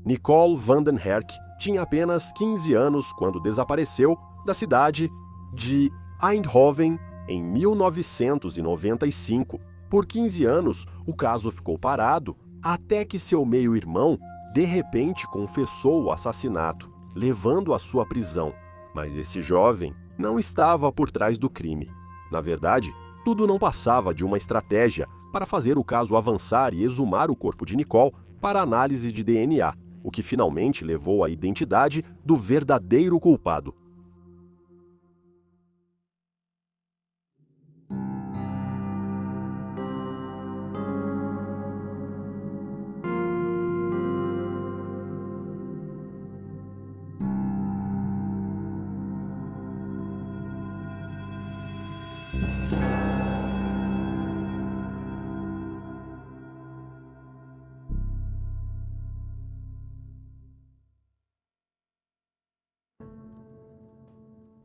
Nicole van den Herk tinha apenas 15 anos quando desapareceu da cidade de Eindhoven em 1995. Por 15 anos, o caso ficou parado até que seu meio-irmão de repente confessou o assassinato, levando à sua prisão. Mas esse jovem não estava por trás do crime. Na verdade, tudo não passava de uma estratégia para fazer o caso avançar e exumar o corpo de Nicole para análise de DNA, o que finalmente levou à identidade do verdadeiro culpado.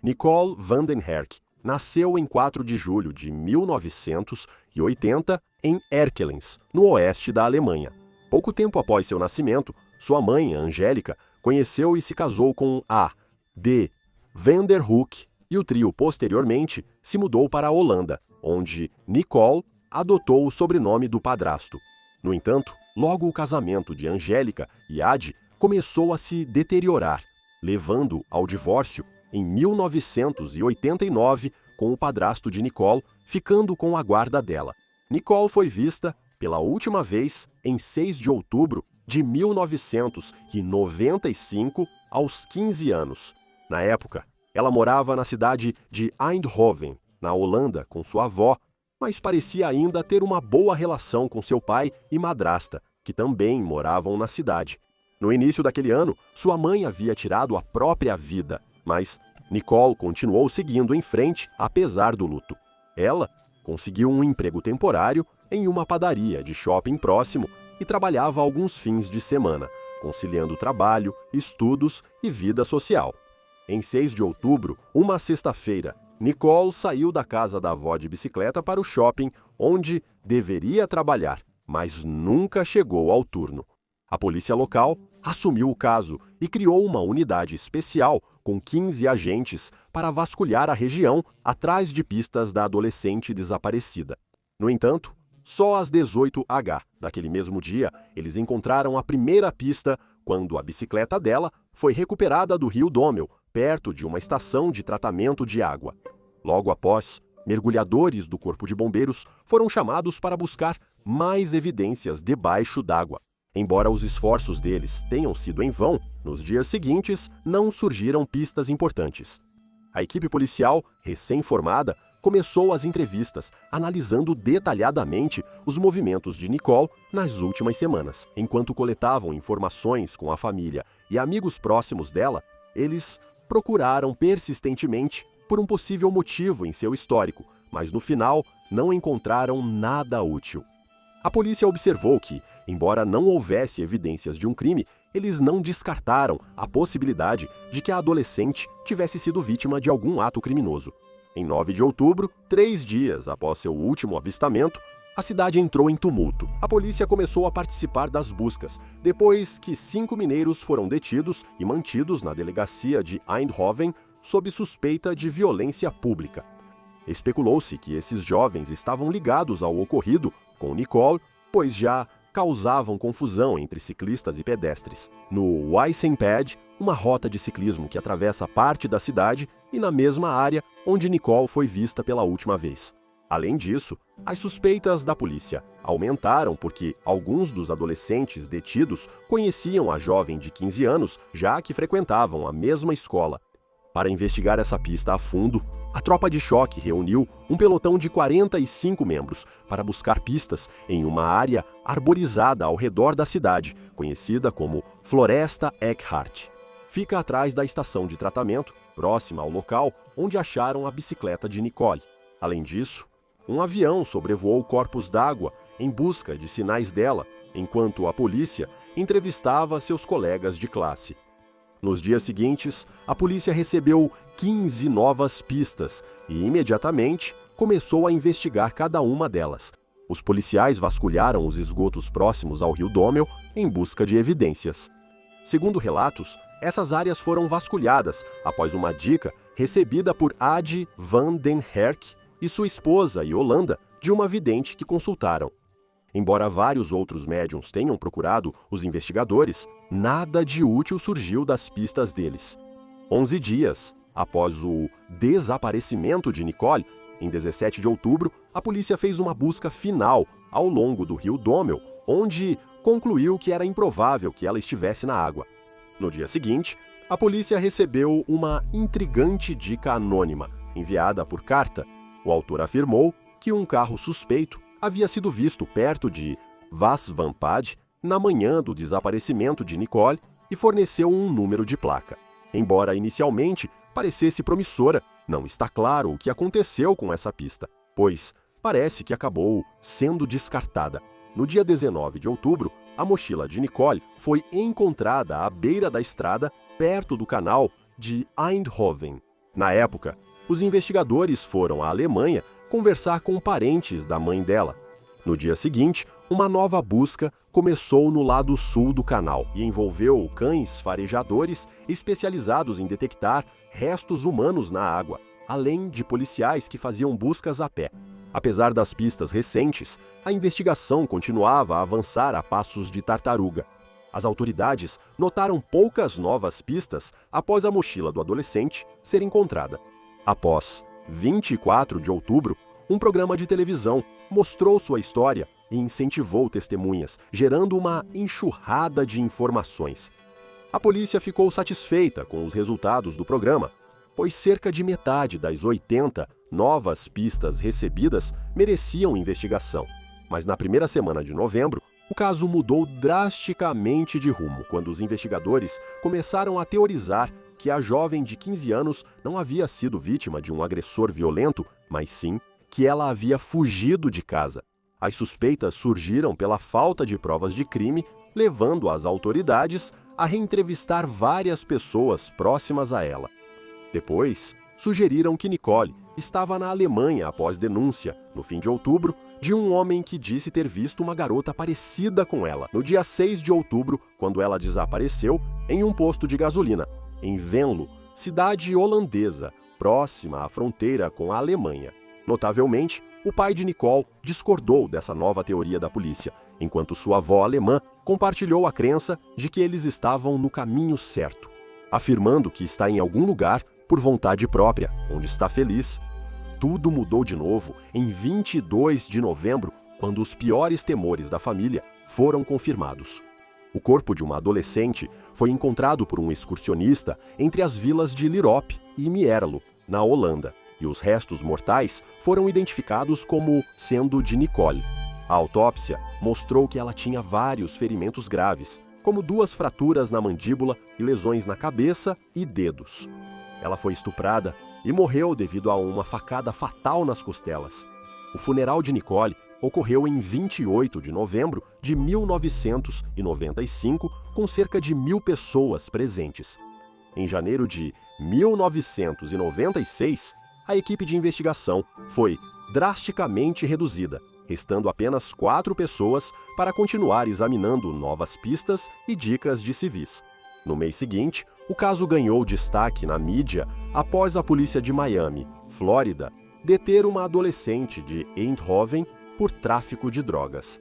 Nicole van den Herk nasceu em 4 de julho de 1980 em Erkelenz, no oeste da Alemanha. Pouco tempo após seu nascimento, sua mãe, Angélica, conheceu e se casou com A. D. van der Hoek e o trio posteriormente se mudou para a Holanda, onde Nicole adotou o sobrenome do padrasto. No entanto, logo o casamento de Angélica e Ad começou a se deteriorar, levando ao divórcio em 1989, com o padrasto de Nicole ficando com a guarda dela. Nicole foi vista pela última vez em 6 de outubro de 1995, aos 15 anos. Na época, ela morava na cidade de Eindhoven, na Holanda, com sua avó, mas parecia ainda ter uma boa relação com seu pai e madrasta, que também moravam na cidade. No início daquele ano, sua mãe havia tirado a própria vida, mas Nicole continuou seguindo em frente apesar do luto. Ela conseguiu um emprego temporário em uma padaria de shopping próximo e trabalhava alguns fins de semana, conciliando trabalho, estudos e vida social. Em 6 de outubro, uma sexta-feira, Nicole saiu da casa da avó de bicicleta para o shopping, onde deveria trabalhar, mas nunca chegou ao turno. A polícia local assumiu o caso e criou uma unidade especial com 15 agentes para vasculhar a região atrás de pistas da adolescente desaparecida. No entanto, só às 18h daquele mesmo dia, eles encontraram a primeira pista quando a bicicleta dela foi recuperada do rio Dommel, perto de uma estação de tratamento de água. Logo após, mergulhadores do Corpo de Bombeiros foram chamados para buscar mais evidências debaixo d'água. Embora os esforços deles tenham sido em vão, nos dias seguintes não surgiram pistas importantes. A equipe policial, recém-formada, começou as entrevistas, analisando detalhadamente os movimentos de Nicole nas últimas semanas. Enquanto coletavam informações com a família e amigos próximos dela, eles procuraram persistentemente por um possível motivo em seu histórico, mas no final não encontraram nada útil. A polícia observou que, embora não houvesse evidências de um crime, eles não descartaram a possibilidade de que a adolescente tivesse sido vítima de algum ato criminoso. Em 9 de outubro, 3 dias após seu último avistamento, a cidade entrou em tumulto. A polícia começou a participar das buscas, depois que 5 mineiros foram detidos e mantidos na delegacia de Eindhoven sob suspeita de violência pública. Especulou-se que esses jovens estavam ligados ao ocorrido com Nicole, pois já causavam confusão entre ciclistas e pedestres. No Wijsenpad, uma rota de ciclismo que atravessa parte da cidade e na mesma área onde Nicole foi vista pela última vez. Além disso, as suspeitas da polícia aumentaram porque alguns dos adolescentes detidos conheciam a jovem de 15 anos, já que frequentavam a mesma escola. Para investigar essa pista a fundo, a tropa de choque reuniu um pelotão de 45 membros para buscar pistas em uma área arborizada ao redor da cidade, conhecida como Floresta Eckhart. Fica atrás da estação de tratamento, próxima ao local onde acharam a bicicleta de Nicole. Além disso, um avião sobrevoou corpos d'água em busca de sinais dela, enquanto a polícia entrevistava seus colegas de classe. Nos dias seguintes, a polícia recebeu 15 novas pistas e, imediatamente, começou a investigar cada uma delas. Os policiais vasculharam os esgotos próximos ao rio Dommel em busca de evidências. Segundo relatos, essas áreas foram vasculhadas após uma dica recebida por Adi van den Herk e sua esposa, Yolanda, de uma vidente que consultaram. Embora vários outros médiums tenham procurado os investigadores, nada de útil surgiu das pistas deles. 11 dias após o desaparecimento de Nicole, em 17 de outubro, a polícia fez uma busca final ao longo do rio Dommel, onde concluiu que era improvável que ela estivesse na água. No dia seguinte, a polícia recebeu uma intrigante dica anônima, enviada por carta. O autor afirmou que um carro suspeito havia sido visto perto de Vassvampad na manhã do desaparecimento de Nicole e forneceu um número de placa. Embora inicialmente parecesse promissora, não está claro o que aconteceu com essa pista, pois parece que acabou sendo descartada. No dia 19 de outubro, a mochila de Nicole foi encontrada à beira da estrada, perto do canal de Eindhoven. Na época, os investigadores foram à Alemanha conversar com parentes da mãe dela. No dia seguinte, uma nova busca começou no lado sul do canal e envolveu cães farejadores especializados em detectar restos humanos na água, além de policiais que faziam buscas a pé. Apesar das pistas recentes, a investigação continuava a avançar a passos de tartaruga. As autoridades notaram poucas novas pistas após a mochila do adolescente ser encontrada. Após 24 de outubro, um programa de televisão mostrou sua história e incentivou testemunhas, gerando uma enxurrada de informações. A polícia ficou satisfeita com os resultados do programa, pois cerca de metade das 80 novas pistas recebidas mereciam investigação. Mas na primeira semana de novembro, o caso mudou drasticamente de rumo quando os investigadores começaram a teorizar que a jovem de 15 anos não havia sido vítima de um agressor violento, mas sim que ela havia fugido de casa. As suspeitas surgiram pela falta de provas de crime, levando as autoridades a reentrevistar várias pessoas próximas a ela. Depois, sugeriram que Nicole estava na Alemanha após denúncia, no fim de outubro, de um homem que disse ter visto uma garota parecida com ela, no dia 6 de outubro, quando ela desapareceu em um posto de gasolina, em Venlo, cidade holandesa, próxima à fronteira com a Alemanha. Notavelmente, o pai de Nicole discordou dessa nova teoria da polícia, enquanto sua avó alemã compartilhou a crença de que eles estavam no caminho certo, afirmando que está em algum lugar por vontade própria, onde está feliz. Tudo mudou de novo em 22 de novembro, quando os piores temores da família foram confirmados. O corpo de uma adolescente foi encontrado por um excursionista entre as vilas de Lierop e Mierlo, na Holanda, e os restos mortais foram identificados como sendo de Nicole. A autópsia mostrou que ela tinha vários ferimentos graves, como 2 fraturas na mandíbula e lesões na cabeça e dedos. Ela foi estuprada e morreu devido a uma facada fatal nas costelas. O funeral de Nicole ocorreu em 28 de novembro de 1995, com cerca de 1.000 pessoas presentes. Em janeiro de 1996, a equipe de investigação foi drasticamente reduzida, restando apenas 4 pessoas para continuar examinando novas pistas e dicas de civis. No mês seguinte, o caso ganhou destaque na mídia após a polícia de Miami, Flórida, deter uma adolescente de Eindhoven por tráfico de drogas.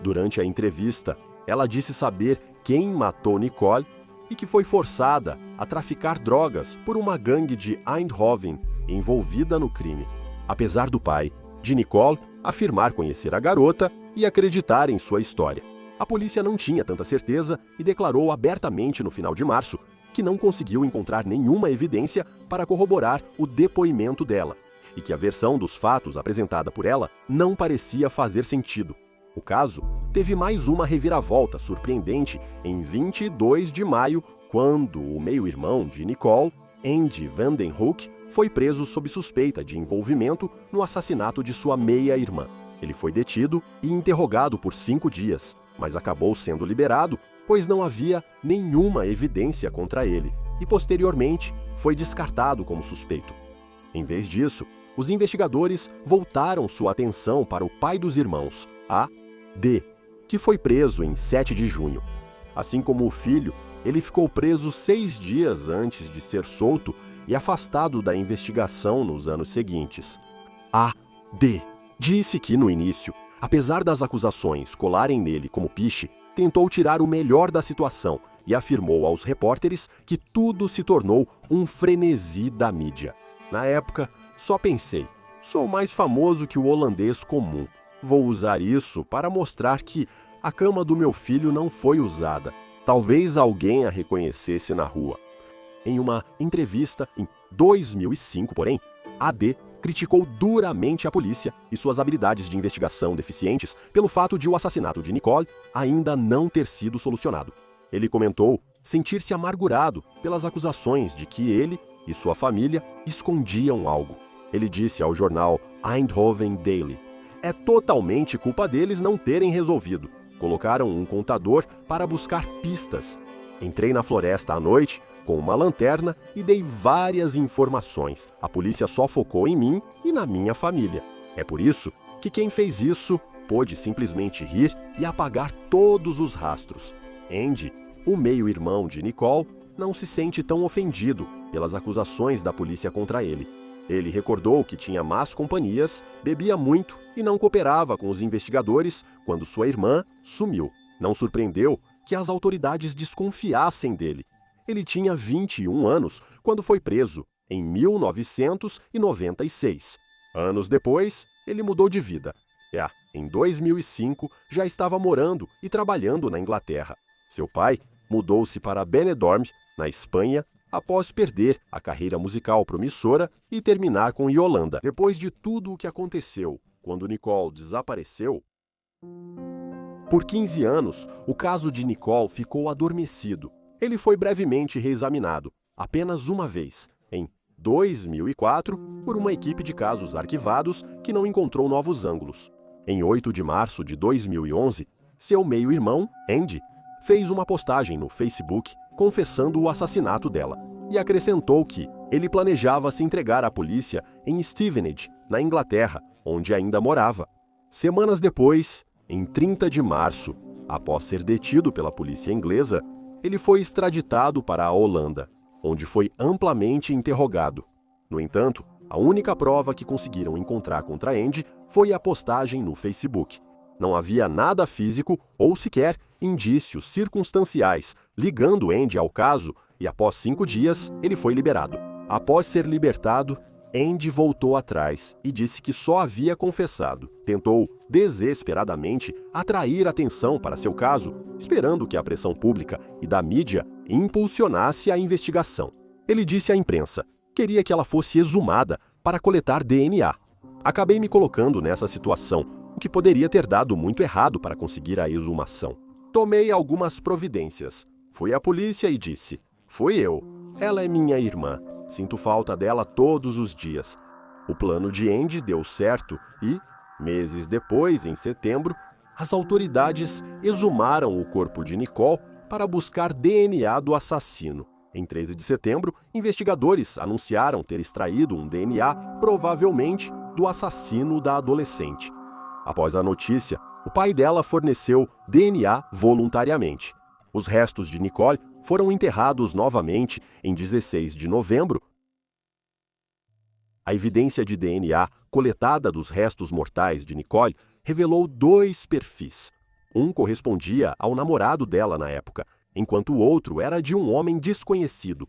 Durante a entrevista, ela disse saber quem matou Nicole e que foi forçada a traficar drogas por uma gangue de Eindhoven envolvida no crime. Apesar do pai de Nicole afirmar conhecer a garota e acreditar em sua história, a polícia não tinha tanta certeza e declarou abertamente no final de março que não conseguiu encontrar nenhuma evidência para corroborar o depoimento dela e que a versão dos fatos apresentada por ela não parecia fazer sentido. O caso teve mais uma reviravolta surpreendente em 22 de maio, quando o meio-irmão de Nicole, Andy van den Hoek, foi preso sob suspeita de envolvimento no assassinato de sua meia-irmã. Ele foi detido e interrogado por 5 dias, mas acabou sendo liberado, pois não havia nenhuma evidência contra ele e, posteriormente, foi descartado como suspeito. Em vez disso, os investigadores voltaram sua atenção para o pai dos irmãos, A.D., que foi preso em 7 de junho. Assim como o filho, Ele ficou preso 6 dias antes de ser solto e afastado da investigação nos anos seguintes. A. D. disse que, no início, apesar das acusações colarem nele como piche, tentou tirar o melhor da situação e afirmou aos repórteres que tudo se tornou um frenesi da mídia. Na época, só pensei, sou mais famoso que o holandês comum. Vou usar isso para mostrar que a cama do meu filho não foi usada. Talvez alguém a reconhecesse na rua. Em uma entrevista em 2005, porém, AD criticou duramente a polícia e suas habilidades de investigação deficientes pelo fato de o assassinato de Nicole ainda não ter sido solucionado. Ele comentou sentir-se amargurado pelas acusações de que ele e sua família escondiam algo. Ele disse ao jornal Eindhoven Daily: "É totalmente culpa deles não terem resolvido. Colocaram um contador para buscar pistas. Entrei na floresta à noite com uma lanterna e dei várias informações. A polícia só focou em mim e na minha família. É por isso que quem fez isso pôde simplesmente rir e apagar todos os rastros." Andy, o meio-irmão de Nicole, não se sente tão ofendido pelas acusações da polícia contra ele. Ele recordou que tinha más companhias, bebia muito e não cooperava com os investigadores quando sua irmã sumiu. Não surpreendeu que as autoridades desconfiassem dele. Ele tinha 21 anos quando foi preso, em 1996. Anos depois, ele mudou de vida. Em 2005, já estava morando e trabalhando na Inglaterra. Seu pai mudou-se para Benidorm, na Espanha, após perder a carreira musical promissora e terminar com Yolanda. Depois de tudo o que aconteceu quando Nicole desapareceu, por 15 anos, o caso de Nicole ficou adormecido. Ele foi brevemente reexaminado, apenas uma vez, em 2004, por uma equipe de casos arquivados que não encontrou novos ângulos. Em 8 de março de 2011, seu meio-irmão, Andy, fez uma postagem no Facebook confessando o assassinato dela e acrescentou que ele planejava se entregar à polícia em Stevenage, na Inglaterra, onde ainda morava. Semanas depois, em 30 de março, após ser detido pela polícia inglesa, ele foi extraditado para a Holanda, onde foi amplamente interrogado. No entanto, a única prova que conseguiram encontrar contra Andy foi a postagem no Facebook. Não havia nada físico ou sequer indícios circunstanciais ligando Andy ao caso e, após 5 dias, ele foi liberado. Após ser libertado, Andy voltou atrás e disse que só havia confessado. Tentou, desesperadamente, atrair atenção para seu caso, esperando que a pressão pública e da mídia impulsionasse a investigação. Ele disse à imprensa: "Queria que ela fosse exumada para coletar DNA. Acabei me colocando nessa situação, o que poderia ter dado muito errado para conseguir a exumação. Tomei algumas providências. Fui à polícia e disse: 'Fui eu. Ela é minha irmã. Sinto falta dela todos os dias.' O plano de Andy deu certo e, meses depois, em setembro, as autoridades exumaram o corpo de Nicole para buscar DNA do assassino. Em 13 de setembro, investigadores anunciaram ter extraído um DNA, provavelmente do assassino da adolescente. Após a notícia, o pai dela forneceu DNA voluntariamente. Os restos de Nicole foram enterrados novamente em 16 de novembro. A evidência de DNA coletada dos restos mortais de Nicole revelou 2 perfis. Um correspondia ao namorado dela na época, enquanto o outro era de um homem desconhecido.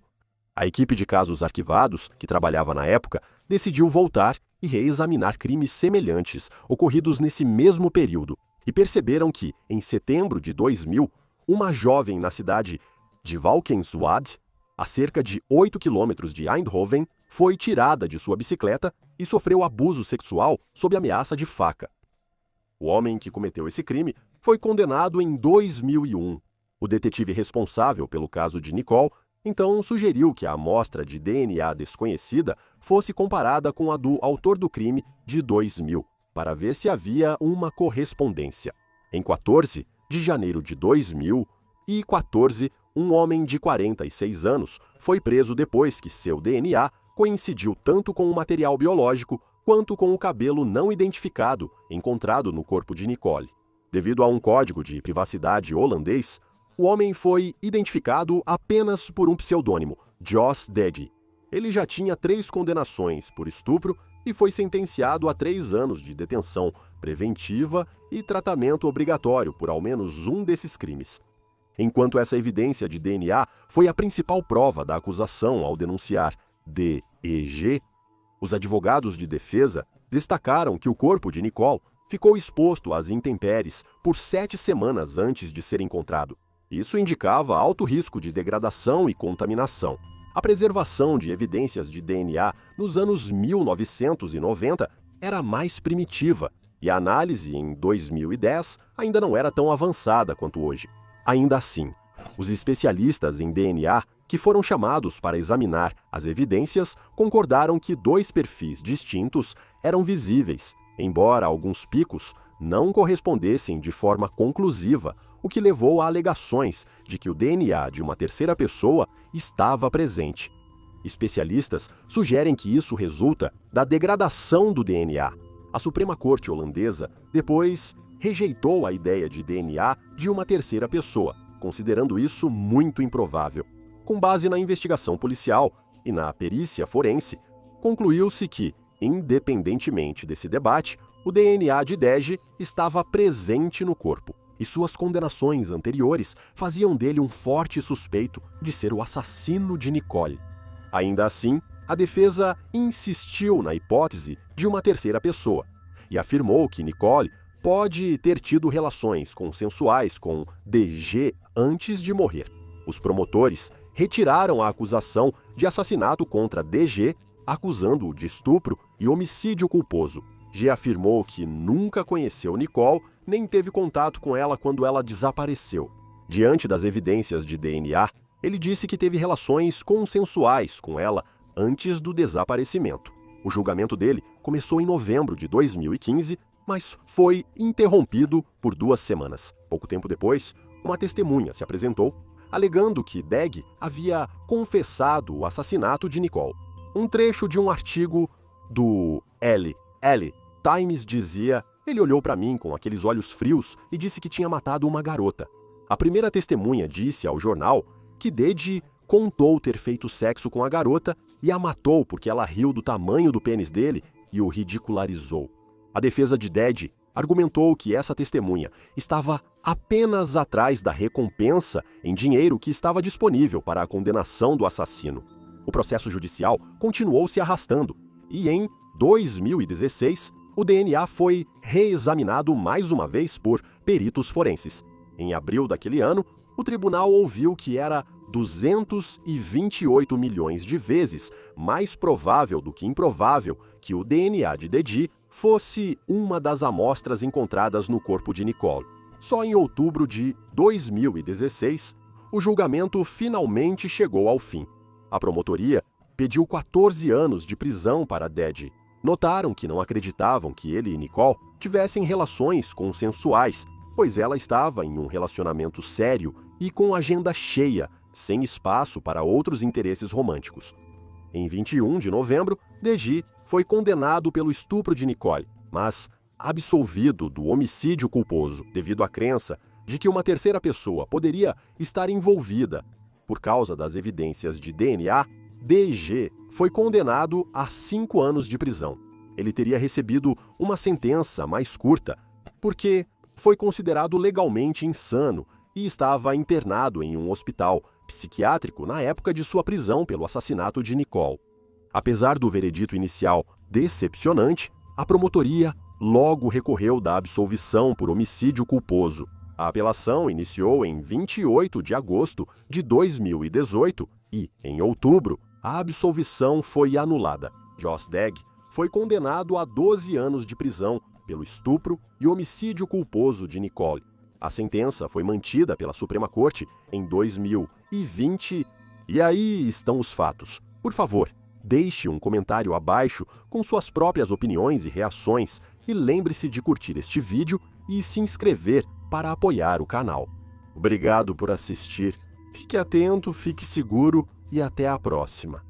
A equipe de casos arquivados, que trabalhava na época, decidiu voltar e reexaminar crimes semelhantes ocorridos nesse mesmo período e perceberam que, em setembro de 2000, uma jovem na cidade de Valkenswaard, a cerca de 8 quilômetros de Eindhoven, foi tirada de sua bicicleta e sofreu abuso sexual sob ameaça de faca. O homem que cometeu esse crime foi condenado em 2001. O detetive responsável pelo caso de Nicole então sugeriu que a amostra de DNA desconhecida fosse comparada com a do autor do crime de 2000, para ver se havia uma correspondência. Em 14 de janeiro de 2014, um homem de 46 anos foi preso depois que seu DNA coincidiu tanto com o material biológico quanto com o cabelo não identificado encontrado no corpo de Nicole. Devido a um código de privacidade holandês, O homem foi identificado apenas por um pseudônimo, Joss Deji. Ele já tinha 3 condenações por estupro e foi sentenciado a 3 anos de detenção preventiva e tratamento obrigatório por ao menos um desses crimes. Enquanto essa evidência de DNA foi a principal prova da acusação ao denunciar DEG, os advogados de defesa destacaram que o corpo de Nicole ficou exposto às intempéries por 7 semanas antes de ser encontrado. Isso indicava alto risco de degradação e contaminação. A preservação de evidências de DNA nos anos 1990 era mais primitiva e a análise em 2010 ainda não era tão avançada quanto hoje. Ainda assim, os especialistas em DNA que foram chamados para examinar as evidências concordaram que 2 perfis distintos eram visíveis, embora alguns picos não correspondessem de forma conclusiva, o que levou a alegações de que o DNA de uma terceira pessoa estava presente. Especialistas sugerem que isso resulta da degradação do DNA. A Suprema Corte holandesa depois rejeitou a ideia de DNA de uma terceira pessoa, considerando isso muito improvável. Com base na investigação policial e na perícia forense, concluiu-se que, independentemente desse debate, o DNA de Deji estava presente no corpo, e suas condenações anteriores faziam dele um forte suspeito de ser o assassino de Nicole. Ainda assim, a defesa insistiu na hipótese de uma terceira pessoa e afirmou que Nicole pode ter tido relações consensuais com DG antes de morrer. Os promotores retiraram a acusação de assassinato contra DG, acusando-o de estupro e homicídio culposo. G afirmou que nunca conheceu Nicole, nem teve contato com ela quando ela desapareceu. Diante das evidências de DNA, ele disse que teve relações consensuais com ela antes do desaparecimento. O julgamento dele começou em novembro de 2015, mas foi interrompido por 2 semanas. Pouco tempo depois, uma testemunha se apresentou, alegando que Deg havia confessado o assassinato de Nicole. Um trecho de um artigo do L Times dizia: "Ele olhou para mim com aqueles olhos frios e disse que tinha matado uma garota." A primeira testemunha disse ao jornal que Deji contou ter feito sexo com a garota e a matou porque ela riu do tamanho do pênis dele e o ridicularizou. A defesa de Deji argumentou que essa testemunha estava apenas atrás da recompensa em dinheiro que estava disponível para a condenação do assassino. O processo judicial continuou se arrastando e, em 2016, o DNA foi reexaminado mais uma vez por peritos forenses. Em abril daquele ano, o tribunal ouviu que era 228 milhões de vezes mais provável do que improvável que o DNA de Deji fosse uma das amostras encontradas no corpo de Nicole. Só em outubro de 2016, o julgamento finalmente chegou ao fim. A promotoria pediu 14 anos de prisão para Deji. Notaram que não acreditavam que ele e Nicole tivessem relações consensuais, pois ela estava em um relacionamento sério e com agenda cheia, sem espaço para outros interesses românticos. Em 21 de novembro, Deji foi condenado pelo estupro de Nicole, mas absolvido do homicídio culposo, devido à crença de que uma terceira pessoa poderia estar envolvida. Por causa das evidências de DNA, DG foi condenado a 5 anos de prisão. Ele teria recebido uma sentença mais curta, porque foi considerado legalmente insano e estava internado em um hospital psiquiátrico na época de sua prisão pelo assassinato de Nicole. Apesar do veredito inicial decepcionante, a promotoria logo recorreu da absolvição por homicídio culposo. A apelação iniciou em 28 de agosto de 2018 e, em outubro, a absolvição foi anulada. Joss Deg foi condenado a 12 anos de prisão pelo estupro e homicídio culposo de Nicole. A sentença foi mantida pela Suprema Corte em 2020. E aí estão os fatos. Por favor, deixe um comentário abaixo com suas próprias opiniões e reações e lembre-se de curtir este vídeo e se inscrever para apoiar o canal. Obrigado por assistir. Fique atento, fique seguro e até a próxima.